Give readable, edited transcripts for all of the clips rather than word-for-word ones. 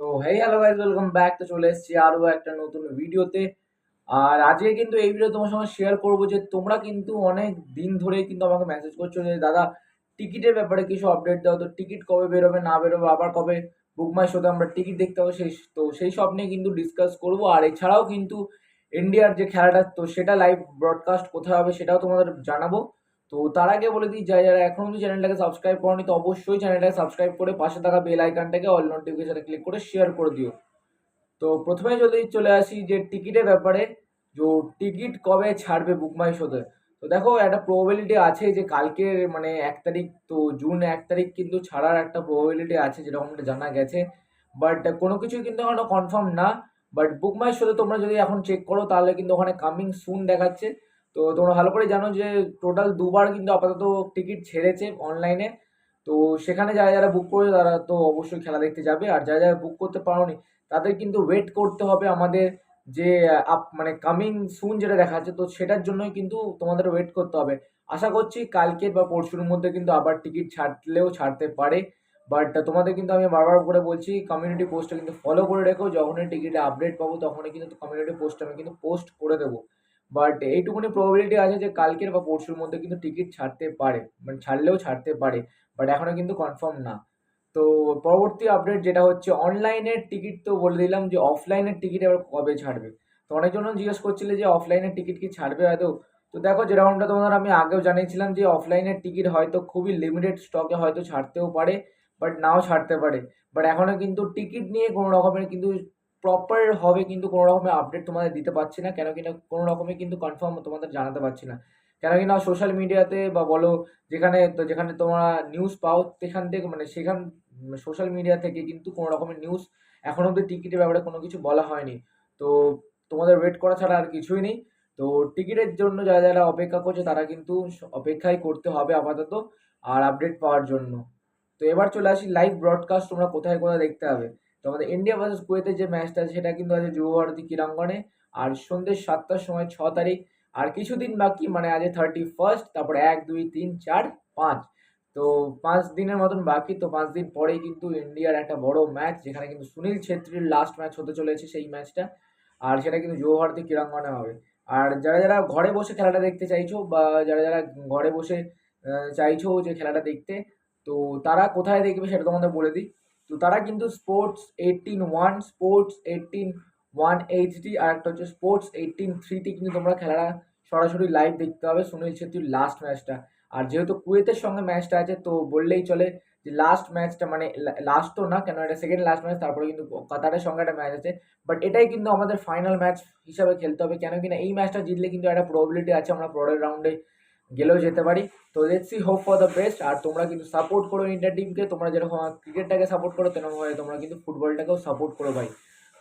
তো hey hello guys, welcome back. তো চলে এসেছি আরো একটা নতুন ভিডিওতে। আর আজকে কিন্তু এই ভিডিও তোমার সঙ্গে শেয়ার করব যে তোমরা কিন্তু অনেক দিন ধরে কিন্তু আমাকে মেসেজ করছো যে দাদা টিকিটের ব্যাপারে কিছু আপডেট দাও। তো টিকিট কবে বেরোবে না বেরোবে, আবার কবে বুক মাই শোতে আমরা টিকিট দেখতে পাবো, সেই সব নিয়ে কিন্তু ডিসকাস করব। আর এছাড়াও কিন্তু ইন্ডিয়ার যে খেলাটা তো সেটা লাইভ ব্রডকাস্ট কোথায় হবে সেটাও তোমাদের জানাবো। তো তার আগে বলে দিই, যারা এখনো কিন্তু চ্যানেলটাকে সাবস্ক্রাইব করনি তো অবশ্যই চ্যানেলটাকে সাবস্ক্রাইব করে পাশে থাকা বেল আইকনটাকে অল নোটিফিকেশনে ক্লিক করে শেয়ার করে দিও। তো প্রথমে যদি চলে আসি যে টিকিটের ব্যাপারে, যে টিকিট কবে ছাড়বে বুক মাই শোতে। তো দেখো, একটা প্রবাবিলিটি আছে যে কালকে মানে 1 তারিখ, তো জুন 1 তারিখ কিন্তু ছাড়ার একটা প্রবাবিলিটি আছে যেরকমটা জানা গেছে। বাট কোনো কিছুই কিন্তু এখনো কনফার্ম না। বাট বুক মাই শোতে তোমরা যদি এখন চেক করো তাহলে কিন্তু ওখানে কামিং সুন দেখাচ্ছে। তো তোমরা ভালো করে জানো যে টোটাল দুবার কিন্তু আপাতত টিকিট ছেড়েছে অনলাইনে। তো সেখানে যারা যারা বুক করেছে তারা তো অবশ্যই খেলা দেখতে যাবে, আর যারা যারা বুক করতে পারোনি তাদের কিন্তু ওয়েট করতে হবে আমাদের যে মানে কামিং সুন যেটা দেখাচ্ছে, তো সেটার জন্যই কিন্তু তোমাদের ওয়েট করতে হবে। আশা করছি কালকের বা পরশুর মধ্যে কিন্তু আবার টিকিট ছাড়লেও ছাড়তে পারে। বাট তোমাদের কিন্তু আমি বারবার করে বলছি, কমিউনিটি পোস্টটা কিন্তু ফলো করে রেখো। যখনই টিকিটে আপডেট পাবো তখনই কিন্তু কমিউনিটি পোস্ট আমি কিন্তু পোস্ট করে দেবো। বাট এইটুকুনি প্রবাবিলিটি আছে যে কালকের বা পরশুর মধ্যে কিন্তু টিকিট ছাড়তে পারে, মানে ছাড়লেও ছাড়তে পারে। বাট এখনো কিন্তু কনফার্ম না। তো পরবর্তী আপডেট যেটা হচ্ছে অনলাইনের টিকিট, তো বলে দিলাম যে অফলাইনের টিকিট এবার কবে ছাড়বে। তো অনেকজন জিজ্ঞেস করছিলে যে অফলাইনের টিকিট কি ছাড়বে হয়তো। তো দেখো, যেরকমটা তোমাদের আমি আগেও জানিয়েছিলাম যে অফলাইনের টিকিট হয়তো খুবই লিমিটেড স্টকে হয়তো ছাড়তেও পারে, বাট নাও ছাড়তে পারে। বাট এখনো কিন্তু টিকিট নিয়ে কোনো রকমের কিন্তু প্রপার হবে কিন্তু কোনো রকমের আপডেট তোমাদের দিতে পারছি না, কেন কিনা কোনো রকমের কিন্তু কনফার্ম তোমাদের জানাতে পারছি না। কেন কিনা সোশ্যাল মিডিয়াতে বা বলো যেখানে তোমরা নিউজ পাও সেখান থেকে, মানে সেখান সোশ্যাল মিডিয়া থেকে কিন্তু কোনো রকমের নিউজ এখনো অব্দি টিকিটের ব্যাপারে কোনো কিছু বলা হয়নি। তো তোমাদের ওয়েট করা ছাড়া আর কিছুই নেই। তো টিকিটের জন্য যারা যারা অপেক্ষা করছে তারা কিন্তু অপেক্ষাই করতে হবে আপাতত, আর আপডেট পাওয়ার জন্য। তো এবার চলে আসি লাইভ ব্রডকাস্ট তোমরা কোথায় কোথায় দেখতে হবে। তো আমাদের ইন্ডিয়া ভার্সেস কুয়েতের যে ম্যাচটা আছে সেটা কিন্তু আছে যুব ভারতী ক্রীড়াঙ্গনে। আর সন্ধ্যে 7টার সময় 6 তারিখ। আর কিছুদিন বাকি, মানে আজ 31, তারপর 1, 2, 3, 4, 5। তো 5 দিনের মতন বাকি। তো 5 দিন পরেই কিন্তু ইন্ডিয়ার একটা বড় ম্যাচ, যেখানে কিন্তু সুনীল ছেত্রীর লাস্ট ম্যাচ হতে চলেছে সেই ম্যাচটা। আর সেটা কিন্তু যুব ভারতী ক্রীড়াঙ্গনে হবে। আর যারা যারা ঘরে বসে খেলাটা দেখতে চাইছো, বা যারা যারা ঘরে বসে চাইছো যে খেলাটা দেখতে, তো তারা কোথায় দেখবে সেটা তোমাদের বলে দিই। তো তারা কিন্তু স্পোর্টস 18 1, স্পোর্টস 18 1 এইচডি, আর একটা হচ্ছে স্পোর্টস 18 3 তে কিন্তু তোমরা খেলাটা সরাসরি লাইভ দেখতে হবে সুনীল ছেত্রীর লাস্ট ম্যাচটা। আর যেহেতু কুয়েতের সঙ্গে ম্যাচটা আছে তো বললেই চলে যে লাস্ট ম্যাচটা, মানে লাস্ট তো না, কেন এটা সেকেন্ড লাস্ট ম্যাচ, তারপরে কিন্তু কাতারের সঙ্গে একটা ম্যাচ আছে। বাট এটাই কিন্তু আমাদের ফাইনাল ম্যাচ হিসাবে খেলতে হবে, কেন কিনা এই ম্যাচটা জিতলে কিন্তু একটা প্রবাবিলিটি আছে আমরা পরের রাউন্ডে গেলেও যেতে পারি। তো let's see, hope for the best. আর তোমরা কিন্তু সাপোর্ট করো ইন্ডিয়া টিমকে, তোমরা যেরকম ক্রিকেটটাকে সাপোর্ট করো তেমনভাবে তোমরা কিন্তু ফুটবলটাকেও সাপোর্ট করো ভাই।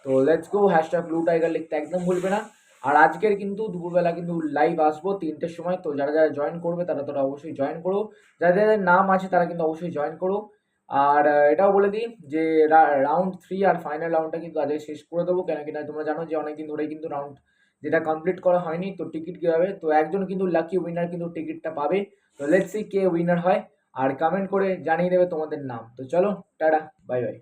তো let's go, hashtag blue tiger লিখতে একদম ভুলবে না। আর আজকের কিন্তু দুপুরবেলা কিন্তু লাইভ আসবো 3টের সময়। তো যারা যারা জয়েন করবে তারা তোরা অবশ্যই জয়েন করো, যাদের যাদের নাম আছে তারা কিন্তু অবশ্যই জয়েন করো। আর এটাও বলে দিই যে রাউন্ড 3 আর ফাইনাল রাউন্ডটা কিন্তু আজকে শেষ করে দেবো, কেন কিনা তোমরা জানো যে অনেকদিন ধরেই কিন্তু রাউন্ড যেটা কমপ্লিট করা হয়নি। তো টিকিট কীভাবে, তো একজন কিন্তু লাকি উইনার কিন্তু টিকিটটা পাবে। তো লেটস সি কে উইনার হয়, আর কমেন্ট করে জানিয়ে দেবে তোমাদের নাম। তো চলো, টাটা, বাই বাই।